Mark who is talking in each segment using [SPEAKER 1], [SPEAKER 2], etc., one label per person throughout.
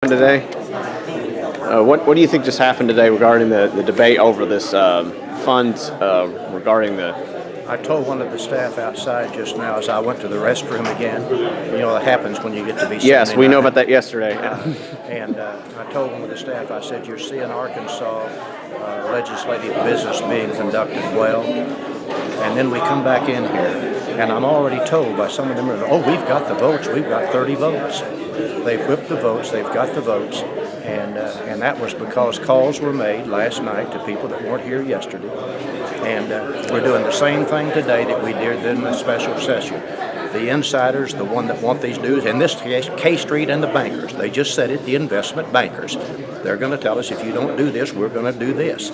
[SPEAKER 1] happened today? What do you think just happened today regarding the debate over this funds regarding the...
[SPEAKER 2] I told one of the staff outside just now as I went to the restroom again. You know what happens when you get to be...
[SPEAKER 1] Yes, we know about that yesterday.
[SPEAKER 2] And I told one of the staff, I said, you're seeing Arkansas legislative business being conducted well. And then we come back in here, and I'm already told by some of them, oh, we've got the votes, we've got 30 votes. They've whipped the votes, they've got the votes, and that was because calls were made last night to people that weren't here yesterday. And we're doing the same thing today that we did in the special session. The insiders, the one that want these dues, in this case, K Street and the bankers, they just said it, the investment bankers. They're going to tell us, if you don't do this, we're going to do this.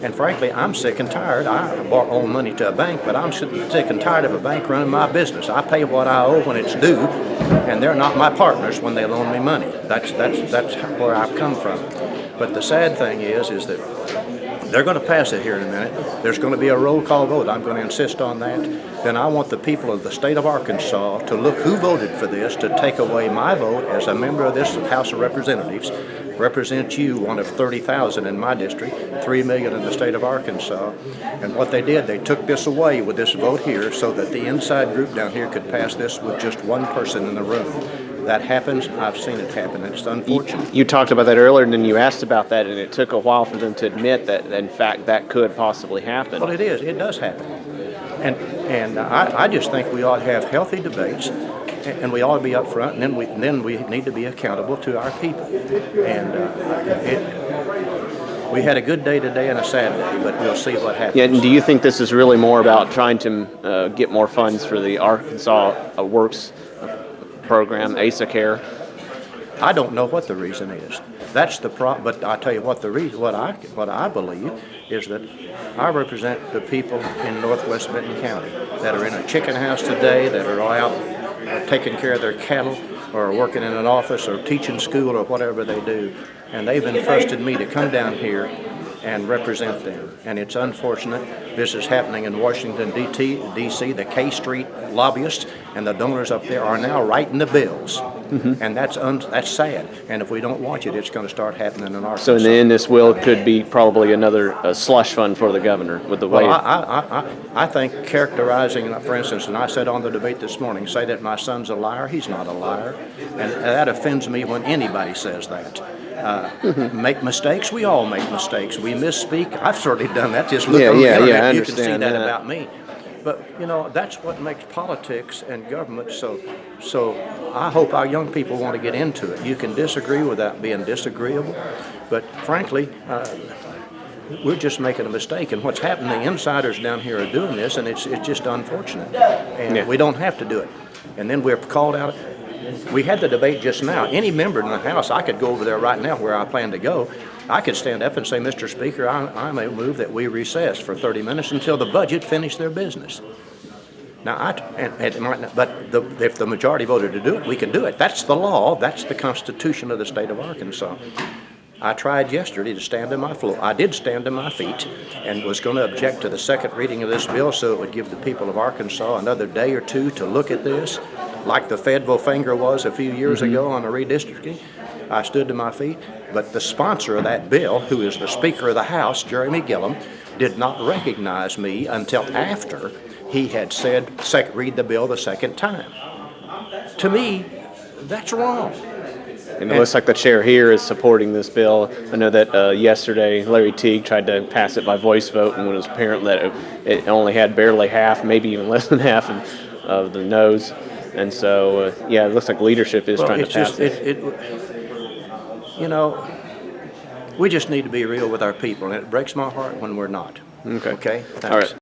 [SPEAKER 2] And frankly, I'm sick and tired. I owe money to a bank, but I'm sick and tired of a bank running my business. I pay what I owe when it's due, and they're not my partners when they loan me money. That's where I've come from. But the sad thing is that they're going to pass it here in a minute. There's going to be a roll call vote. I'm going to insist on that. Then I want the people of the state of Arkansas to look who voted for this, to take away my vote as a member of this House of Representatives. Represent you, one of 30,000 in my district, 3 million in the state of Arkansas. And what they did, they took this away with this vote here so that the inside group down here could pass this with just one person in the room. That happens. I've seen it happen. It's unfortunate.
[SPEAKER 1] You talked about that earlier, and then you asked about that, and it took a while for them to admit that, in fact, that could possibly happen.
[SPEAKER 2] Well, it is. It does happen. And I just think we ought to have healthy debates, and we ought to be up front, and then we need to be accountable to our people. And we had a good day today and a sad day, but we'll see what happens.
[SPEAKER 1] Yeah, and do you think this is really more about trying to get more funds for the Arkansas Works program, Asa Care?
[SPEAKER 2] I don't know what the reason is. That's the problem. But I tell you what, the reason, what I believe is that I represent the people in Northwest Benton County that are in a chicken house today, that are out taking care of their cattle, or working in an office, or teaching school, or whatever they do. And they've entrusted me to come down here and represent them. And it's unfortunate this is happening in Washington, D.C. The K Street lobbyists and the donors up there are now writing the bills. Mm-hmm. And that's sad. And if we don't watch it, it's going to start happening in Arkansas.
[SPEAKER 1] So in the end, this will could be probably another slush fund for the governor with the way.
[SPEAKER 2] Well, I think characterizing, for instance, and I said on the debate this morning, say that my son's a liar. He's not a liar. And that offends me when anybody says that. Make mistakes. We all make mistakes. We misspeak. I've certainly done that. Just look on the internet.
[SPEAKER 1] I
[SPEAKER 2] you can see that
[SPEAKER 1] that
[SPEAKER 2] about me. But you know, that's what makes politics and government so I hope our young people want to get into it. You can disagree without being disagreeable, but frankly, we're just making a mistake. And what's happening, the insiders down here are doing this, and it's just unfortunate. And we don't have to do it. And then we're called out. We had the debate just now. Any member in the House, I could go over there right now where I plan to go. I could stand up and say, Mr. Speaker, I may move that we recess for 30 minutes until the budget finished their business. Now, it might not, but if the majority voted to do it, we can do it. That's the law. That's the Constitution of the state of Arkansas. I tried yesterday to stand on my floor. I did stand on my feet and was going to object to the second reading of this bill so it would give the people of Arkansas another day or two to look at this, like the Fayetteville finger was a few years ago on a redistricting. I stood to my feet, but the sponsor of that bill, who is the Speaker of the House, Jeremy Gillum, did not recognize me until after he had said, read the bill the second time. To me, that's wrong.
[SPEAKER 1] And it looks like the chair here is supporting this bill. I know that yesterday Larry Teague tried to pass it by voice vote, and when it was apparent that it only had barely half, maybe even less than half of the noes. And so, it looks like leadership is trying to pass it.
[SPEAKER 2] You know, we just need to be real with our people, and it breaks my heart when we're not.
[SPEAKER 1] Okay.
[SPEAKER 2] Thanks.
[SPEAKER 1] All right.